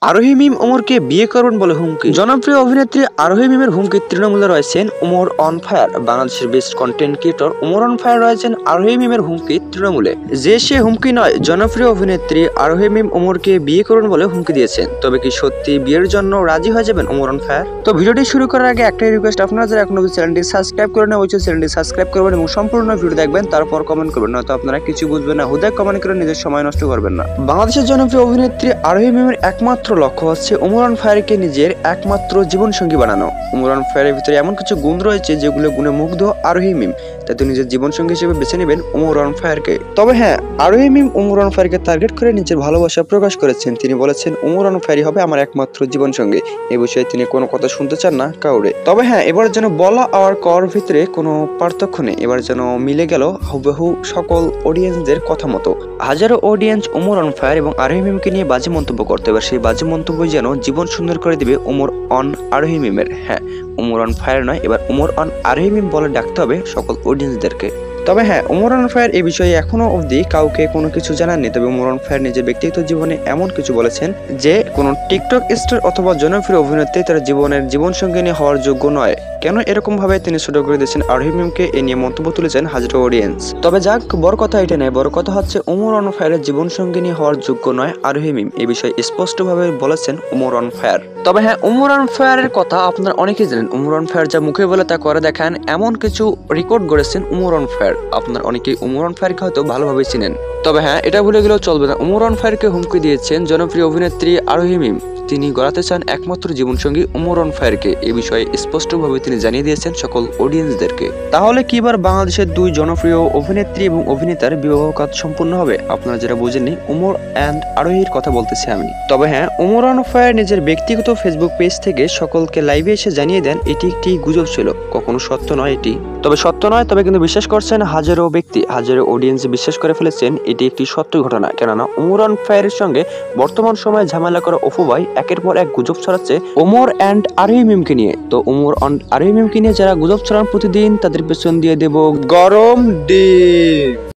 আরোহী মিম ওমরকে বিয়ে করবেন বলে হুমকি। জনপ্রিয় অভিনেত্রী আরোহী মিমের হুমকি তৃণমূলে রয়েছেন ওমর অন ফায়ার। বাংলাদেশের best content creator Omar on fire রয়েছেন আরোহী মিমের হুমকি তৃণমূলে। যে সে হুমকি নয়, জনপ্রিয় অভিনেত্রী আরোহী মিম ওমরকে বিয়ে করবেন বলে হুমকি দিয়েছেন। তবে কি সত্যি বিয়ের জন্য রাজি হয়ে যাবেন ওমর অন ফায়ার? তো ভিডিওটি শুরু করার আগে একটাই রিকোয়েস্ট, আপনারা যারা এখনো চ্যানেলটি সাবস্ক্রাইব করে না, অবশ্যই চ্যানেলটি সাবস্ক্রাইব করবেন এবং সম্পূর্ণ ভিডিও দেখবেন, তারপর কমেন্ট করবেন, নয়তো আপনারা কিছু বুঝবেন না। হুদায় কমেন্ট করে নিজের সময় নষ্ট করবেন না। বাংলাদেশের জনপ্রিয় অভিনেত্রী আরোহী মিমের একমাত্র লক্ষ্য হচ্ছে ওমর অন ফায়ারকে নিজের একমাত্র জীবনসঙ্গী বানানো। ওমর অন ফায়ারের ভিতরে এমন কিছু গুণ রয়েছে যেগুলো গুণে মুগ্ধ আরোহী মিম, তাই তো নিজের জীবনসঙ্গী হিসেবে বেছে নেবেন ওমর অন ফায়ারকে। তবে হ্যাঁ, আরোহী মিম ওমর অন ফায়ারকে টার্গেট করে নিজের ভালোবাসা প্রকাশ করেছেন। তিনি বলেছেন, ওমর অন ফায়ারই হবে আমার একমাত্র জীবনসঙ্গী। এ বিষয়ে তিনি কোনো কথা শুনতে চান না কাউরে। তবে হ্যাঁ, এবার যেন বলা আর কর ভিতরে কোনো পার্থক্য নেই। এবার যেন মিলে গেল হুবহু সকল অডিয়েন্সদের কথা মতো। হাজারো অডিয়েন্স ওমর অন ফায়ার এবং আরোহী মিমকে নিয়ে বাজে মন্তব্য করতে, এবার সেই বাজে মন্তব্য যেন জীবন সুন্দর করে দিবে ওমর অন আরোহী মিমের। হ্যাঁ, ওমর অন ফায়ার নয়, এবার ওমর অন আরোহী মিম বলে ডাকতে হবে সকল অডিয়েন্সদেরকে। তবে হ্যাঁ, ওমর অন ফায়ার এই বিষয়ে এখনো অবধি কাউকে কোনো কিছু জানাননি। তবে ওমর অন ফায়ার নিজের ব্যক্তিগত জীবনে এমন কিছু বলেছেন যে কোনো টিকটক স্টার অথবা জনপ্রিয় অভিনেত্রী তার জীবনের জীবনসঙ্গিনী হওয়ার যোগ্য নয়। কেন এরকম ভাবে তিনি ছোট করে দিয়েছেন আরোহী মিমকে, এ নিয়ে মন্তব্য তুলেছেন হাজারো অডিয়েন্স। তবে যাক, বড় কথা এটা নয়, বড় কথা হচ্ছে ওমর অন ফায়ারের জীবনসঙ্গিনী হওয়ার যোগ্য নয় আরোহী মিম, এই বিষয়ে স্পষ্টভাবে বলেছেন ওমর অন ফায়ার। তবে হ্যাঁ, ওমর অন ফায়ারের কথা আপনারা অনেকেই জানেন। ওমর অন ফায়ার যা মুখে বলে তা করে দেখান, এমন কিছু রেকর্ড গড়েছেন ওমর অন ফায়ার। আপনার অনেকেই ওমর অন ফায়ারকে হয়তো ভালোভাবে চিনেন। তবে হ্যাঁ, এটা ভুলে গেলেও চলবে না, ওমর অন ফায়ারকে হুমকি দিয়েছেন জনপ্রিয় অভিনেত্রী আরোহী মিম। তিনি গড়াতে চান একমাত্র জীবনসঙ্গী ওমর অন ফায়ারকে, এ বিষয়ে স্পষ্টভাবে তিনি জানিয়ে দিয়েছেন সকল অডিয়েন্সদেরকে। তাহলে কি এবার বাংলাদেশের দুই জনপ্রিয় অভিনেত্রী এবং অভিনেতার বিবাহ কাজ সম্পূর্ণ হবে? আপনারা যারা বুঝেননি, ওমর অ্যান্ড আরোহীর কথা বলতেছি আমি। তবে হ্যাঁ, ওমর অন ফায়ার নিজের ব্যক্তিগত ফেসবুক পেজ থেকে সকলকে লাইভে এসে জানিয়ে দেন এটি একটি গুজব ছিল, কখনো সত্য নয় এটি। তবে সত্য নয়, তবে কিন্তু বিশ্বাস করছেন হাজারো ব্যক্তি, হাজারো অডিয়েন্স বিশ্বাস করে ফেলেছেন এটি একটি সত্য ঘটনা। কেননা ওমর অন ফায়ারের সঙ্গে বর্তমান সময়ে ঝামেলা করা অপু ভাই একের পর এক গুজব ছড়াচ্ছে ওমর অ্যান্ড আরোহী মিমকে নিয়ে। তো ওমর অ্যান্ড আরোহী মিমকে নিয়ে যারা গুজব ছড়ান প্রতিদিন, তাদের পেছন দিয়ে দেব গরম ডিম।